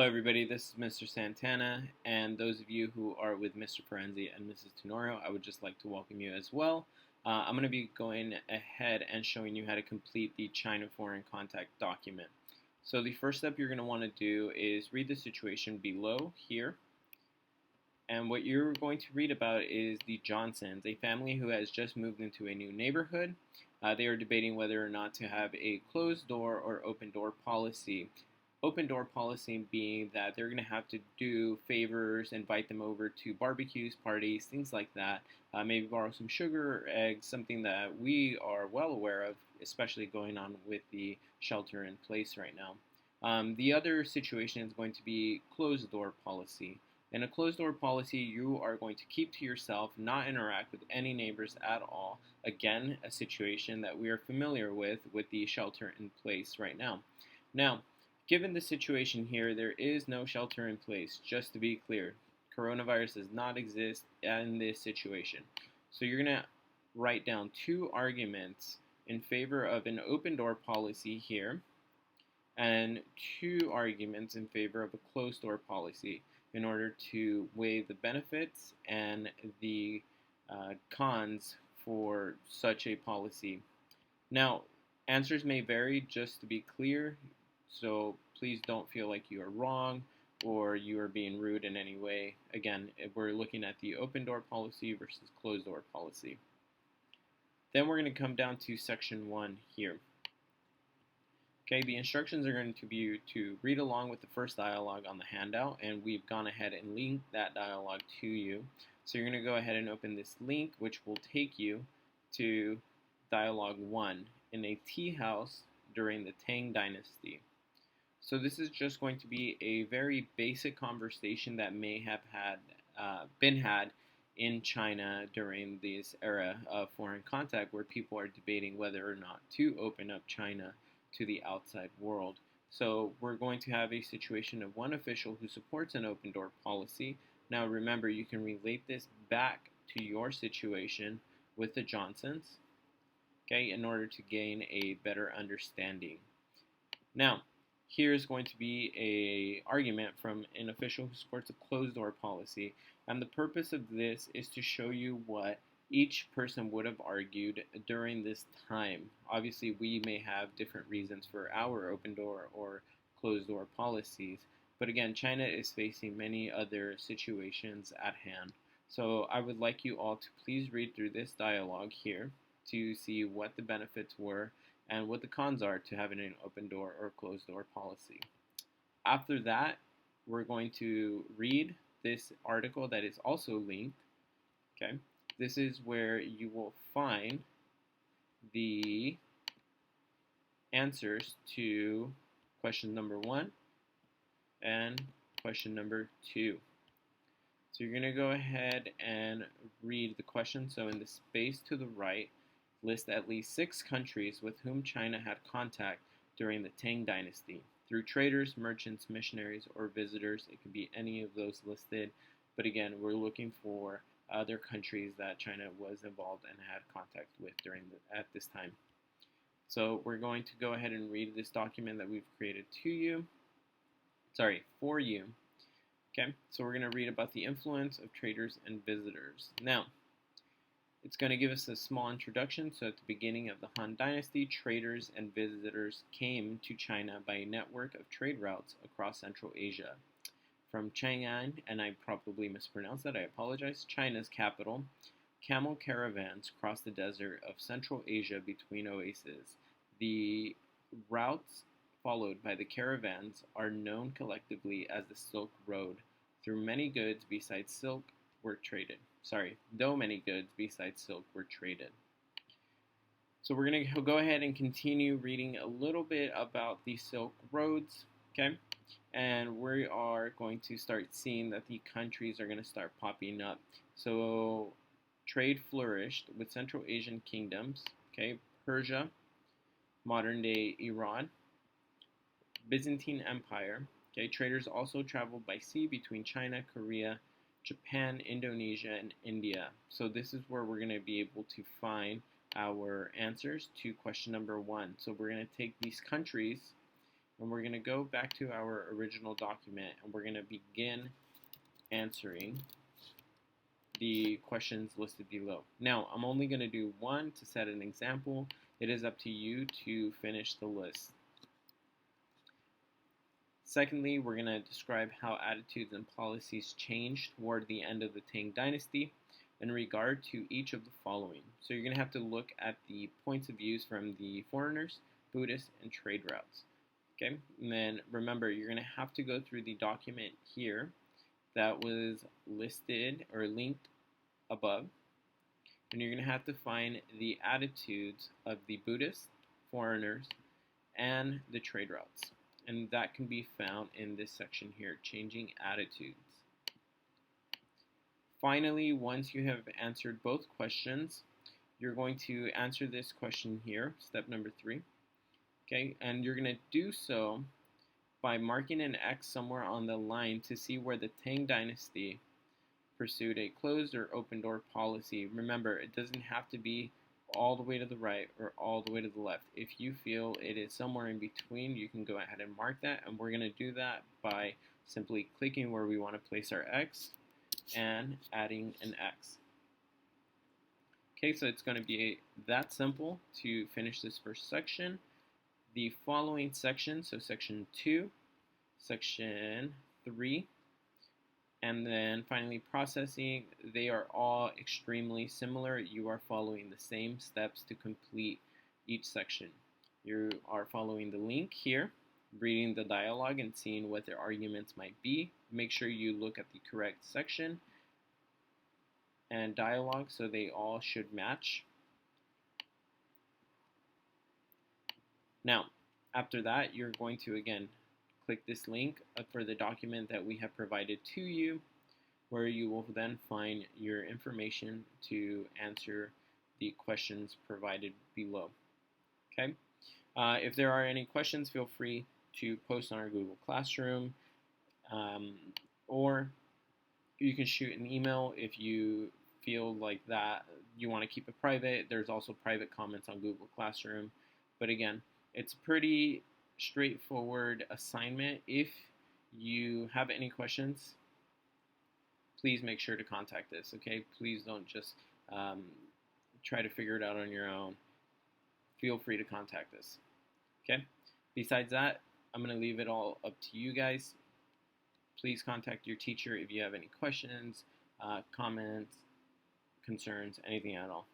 Hello everybody, this is Mr. Santana, and those of you who are with Mr. Ferenzi and Mrs. Tenorio, I would just like to welcome you as well. I'm going to be going ahead and showing you how to complete the China Foreign Contact document. So the first step you're going to want to do is read the situation below here. And what you're going to read about is the Johnsons, a family who has just moved into a new neighborhood. They are debating whether or not to have a closed door or open door policy. Open door policy being that they're going to have to do favors, invite them over to barbecues, parties, things like that. Maybe borrow some sugar or eggs, something that we are well aware of, especially going on with the shelter in place right now. The other situation is going to be closed door policy. In a closed door policy, you are going to keep to yourself, not interact with any neighbors at all. Again, a situation that we are familiar with the shelter in place right now. Now, given the situation here, there is no shelter in place, just to be clear. Coronavirus does not exist in this situation. So you're going to write down two arguments in favor of an open door policy here, and two arguments in favor of a closed door policy in order to weigh the benefits and the cons for such a policy. Now, answers may vary, just to be clear, so please don't feel like you are wrong or you are being rude in any way. Again, we're looking at the open door policy versus closed door policy. Then we're going to come down to section 1 here. Okay, the instructions are going to be to read along with the first dialogue on the handout, and we've gone ahead and linked that dialogue to you. So you're going to go ahead and open this link, which will take you to dialogue 1 in a tea house during the Tang Dynasty. So this is just going to be a very basic conversation that may have been had in China during this era of foreign contact, where people are debating whether or not to open up China to the outside world. So we're going to have a situation of one official who supports an open door policy. Now remember, you can relate this back to your situation with the Johnsons, okay, in order to gain a better understanding. Now, here's going to be an argument from an official who supports a closed door policy, and the purpose of this is to show you what each person would have argued during this time. Obviously, we may have different reasons for our open door or closed door policies, but again, China is facing many other situations at hand. So I would like you all to please read through this dialogue here to see what the benefits were and what the cons are to having an open door or closed door policy. After that, we're going to read this article that is also linked. Okay, this is where you will find the answers to question number 1 and question number 2. So you're going to go ahead and read the question. So in the space to the right, list at least 6 countries with whom China had contact during the Tang Dynasty, through traders, merchants, missionaries, or visitors. It could be any of those listed, but again, we're looking for other countries that China was involved and had contact with at this time. So we're going to go ahead and read this document that we've created for you. Okay, so we're going to read about the influence of traders and visitors. Now, it's going to give us a small introduction. So at the beginning of the Han Dynasty, traders and visitors came to China by a network of trade routes across Central Asia. From Chang'an, and I probably mispronounced that, I apologize, China's capital, camel caravans crossed the desert of Central Asia between oases. The routes followed by the caravans are known collectively as the Silk Road. Though many goods besides silk were traded. So we're going to go ahead and continue reading a little bit about the Silk Roads, okay? And we are going to start seeing that the countries are going to start popping up. So trade flourished with Central Asian kingdoms, okay? Persia, modern day Iran, Byzantine Empire, okay? Traders also traveled by sea between China, Korea, Japan, Indonesia, and India. So this is where we're going to be able to find our answers to question number 1. So we're going to take these countries And we're going to go back to our original document and we're going to begin answering the questions listed below. Now, I'm only going to do one to set an example. It is up to you to finish the list. Secondly, we're going to describe how attitudes and policies changed toward the end of the Tang Dynasty in regard to each of the following. So you're going to have to look at the points of views from the foreigners, Buddhists, and trade routes. Okay, and then remember, you're going to have to go through the document here that was listed or linked above, and you're going to have to find the attitudes of the Buddhists, foreigners, and the trade routes. And that can be found in this section here, changing attitudes. Finally, once you have answered both questions, you're going to answer this question here, step number 3. Okay, and you're going to do so by marking an X somewhere on the line to see where the Tang Dynasty pursued a closed or open door policy. Remember, it doesn't have to be all the way to the right or all the way to the left. If you feel it is somewhere in between, you can go ahead and mark that, and we're going to do that by simply clicking where we want to place our X and adding an X. Okay, so it's going to be that simple to finish this first section. The following sections, so section 2, section 3, and then finally processing, they are all extremely similar. You are following the same steps to complete each section. You are following the link here, reading the dialogue and seeing what their arguments might be. Make sure you look at the correct section and dialogue so they all should match. Now, after that, you're going to again click this link for the document that we have provided to you, where you will then find your information to answer the questions provided below. Okay. If there are any questions, feel free to post on our Google Classroom, or you can shoot an email if you feel like that you want to keep it private. There's also private comments on Google Classroom. But again, it's a pretty straightforward assignment. If you have any questions, please make sure to contact us, okay? Please don't just try to figure it out on your own. Feel free to contact us, okay? Besides that, I'm going to leave it all up to you guys. Please contact your teacher if you have any questions, comments, concerns, anything at all.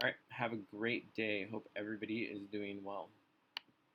All right, have a great day. Hope everybody is doing well.